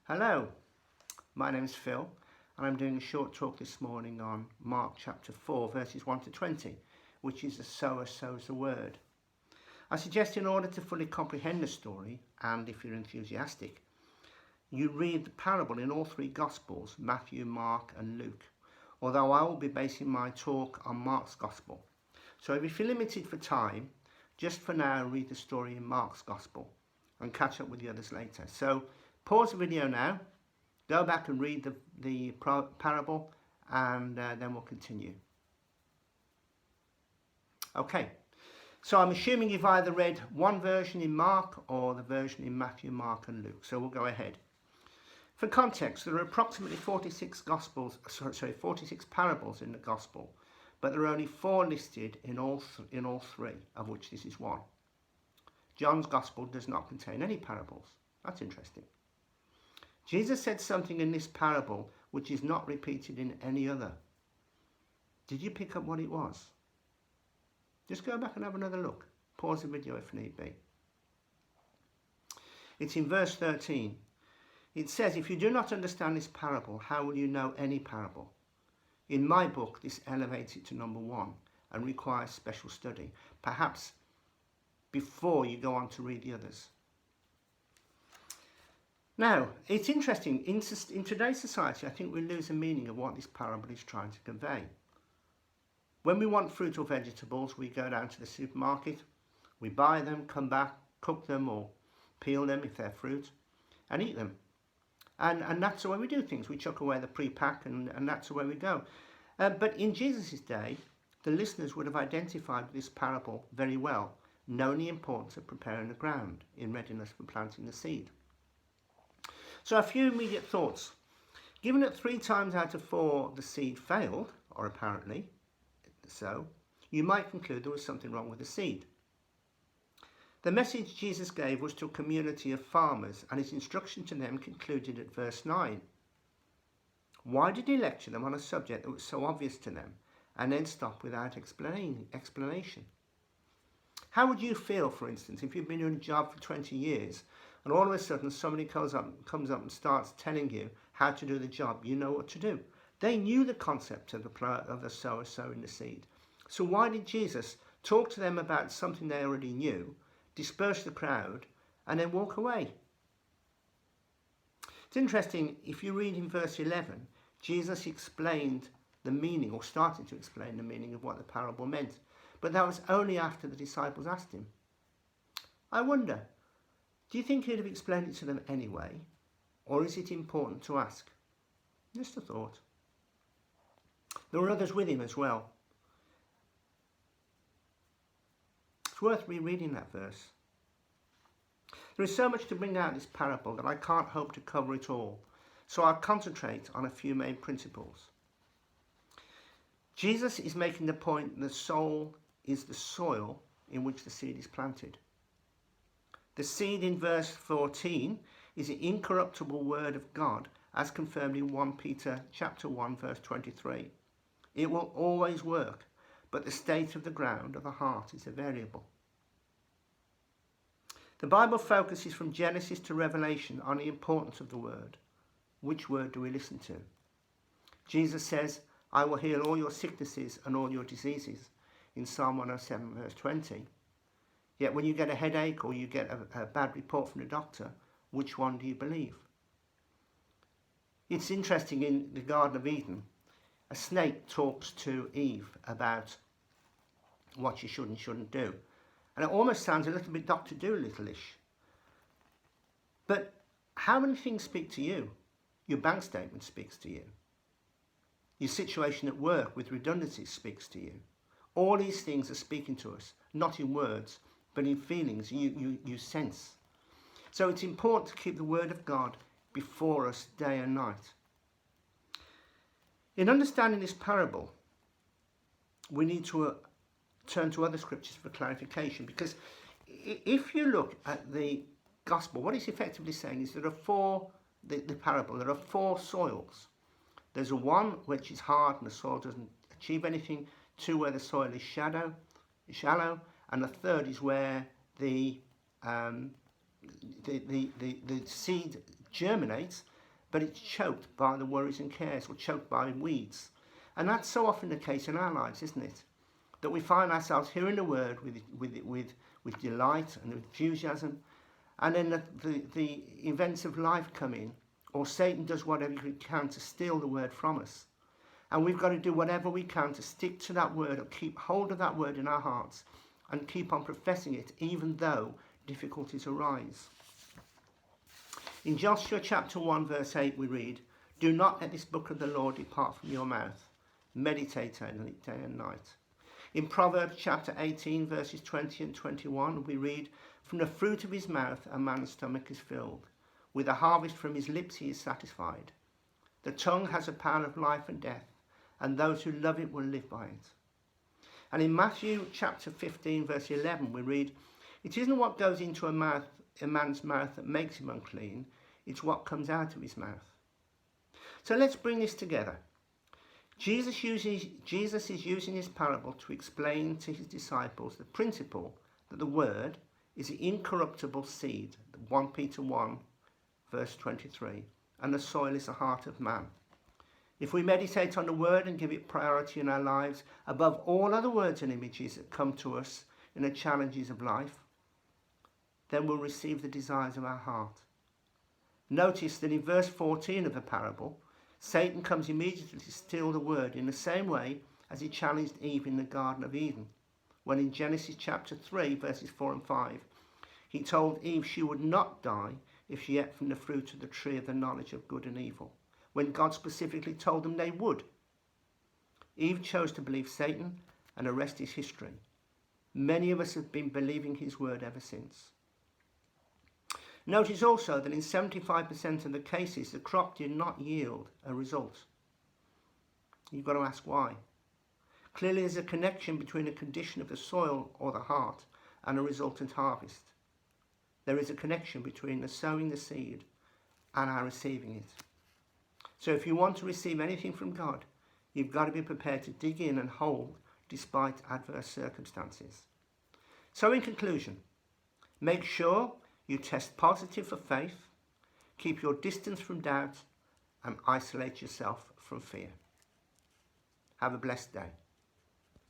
Hello, my name is Phil and I'm doing a short talk this morning on Mark chapter 4 verses 1 to 20, which is the sower sows the word. I suggest in order to fully comprehend the story, and if you're enthusiastic, you read the parable in all three Gospels, Matthew, Mark and Luke, although I will be basing my talk on Mark's Gospel. So if you're limited for time, just for now read the story in Mark's Gospel and catch up with the others later. So pause the video now, go back and read the parable, and then we'll continue. Okay, so I'm assuming you've either read one version in Mark or the version in Matthew, Mark and Luke, so we'll go ahead. For context, there are approximately 46 parables in the Gospel, but there are only 4 listed in all 3, of which this is one. John's Gospel does not contain any parables. That's interesting. Jesus said something in this parable which is not repeated in any other. Did you pick up what it was? Just go back and have another look. Pause the video if need be. It's in verse 13. It says, "If you do not understand this parable, how will you know any parable?" In my book, this elevates it to number 1 and requires special study, perhaps before you go on to read the others. Now, it's interesting, in today's society, I think we lose the meaning of what this parable is trying to convey. When we want fruit or vegetables, we go down to the supermarket, we buy them, come back, cook them or peel them if they're fruit, and eat them. And that's the way we do things. We chuck away the pre-pack and that's the way we go. But in Jesus' day, the listeners would have identified this parable very well, knowing the importance of preparing the ground in readiness for planting the seed. So a few immediate thoughts. Given that 3 times out of 4 the seed failed, or apparently so, you might conclude there was something wrong with the seed. The message Jesus gave was to a community of farmers, and his instruction to them concluded at verse 9. Why did he lecture them on a subject that was so obvious to them, and then stop without explanation? How would you feel, for instance, if you've been doing a job for 20 years and all of a sudden somebody comes up and starts telling you how to do the job? You know what to do. They knew the concept of the sower sowing the seed. So why did Jesus talk to them about something they already knew, disperse the crowd, and then walk away? It's interesting, if you read in verse 11, Jesus explained the meaning, or started to explain the meaning of what the parable meant. But that was only after the disciples asked him. I wonder, do you think he'd have explained it to them anyway? Or is it important to ask? Just a thought. There were others with him as well. It's worth rereading that verse. There is so much to bring out this parable that I can't hope to cover it all, so I'll concentrate on a few main principles. Jesus is making the point that the soul is the soil in which the seed is planted. The seed in verse 14 is the incorruptible word of God, as confirmed in 1 Peter chapter 1 verse 23. It will always work, but the state of the ground of the heart is a variable. The Bible focuses from Genesis to Revelation on the importance of the word. Which word do we listen to? Jesus says, "I will heal all your sicknesses and all your diseases," in Psalm 107 verse 20. Yet when you get a headache or you get a bad report from the doctor, which one do you believe? It's interesting, in the Garden of Eden, a snake talks to Eve about what she should and shouldn't do. And it almost sounds a little bit Dr. Dolittle-ish. But how many things speak to you? Your bank statement speaks to you. Your situation at work with redundancies speaks to you. All these things are speaking to us, not in words, but in feelings you sense. So it's important to keep the word of God before us day and night. In understanding this parable, we need to turn to other scriptures for clarification, because if you look at the gospel, what it's effectively saying is there are the parable, there are 4 soils. There's one which is hard and the soil doesn't achieve anything, 2 where the soil is shallow, and the 3rd is where the seed germinates but it's choked by the worries and cares, or choked by weeds. And that's so often the case in our lives, isn't it? That we find ourselves hearing the word with delight and enthusiasm, and then the events of life come in, or Satan does whatever he can to steal the word from us. And we've got to do whatever we can to stick to that word, or keep hold of that word in our hearts, and keep on professing it, even though difficulties arise. In Joshua chapter 1 verse 8 we read, "Do not let this book of the law depart from your mouth. Meditate on it day and night." In Proverbs chapter 18 verses 20 and 21 we read, "From the fruit of his mouth a man's stomach is filled. With a harvest from his lips he is satisfied. The tongue has a power of life and death, and those who love it will live by it." And in Matthew chapter 15 verse 11 we read, "It isn't what goes into a man's mouth that makes him unclean, it's what comes out of his mouth." So let's bring this together. Jesus is using this parable to explain to his disciples the principle that the word is the incorruptible seed, 1 Peter 1 verse 23, and the soil is the heart of man. If we meditate on the word and give it priority in our lives above all other words and images that come to us in the challenges of life, then we'll receive the desires of our heart. Notice that in verse 14 of the parable, Satan comes immediately to steal the word in the same way as he challenged Eve in the Garden of Eden, when in Genesis chapter 3 verses 4 and 5, he told Eve she would not die if she ate from the fruit of the tree of the knowledge of good and evil, when God specifically told them they would. Eve chose to believe Satan, and the rest is history. Many of us have been believing his word ever since. Notice also that in 75% of the cases, the crop did not yield a result. You've got to ask why. Clearly there's a connection between the condition of the soil or the heart and a resultant harvest. There is a connection between the sowing the seed and our receiving it. So if you want to receive anything from God, you've got to be prepared to dig in and hold despite adverse circumstances. So in conclusion, make sure you test positive for faith, keep your distance from doubt, and isolate yourself from fear. Have a blessed day.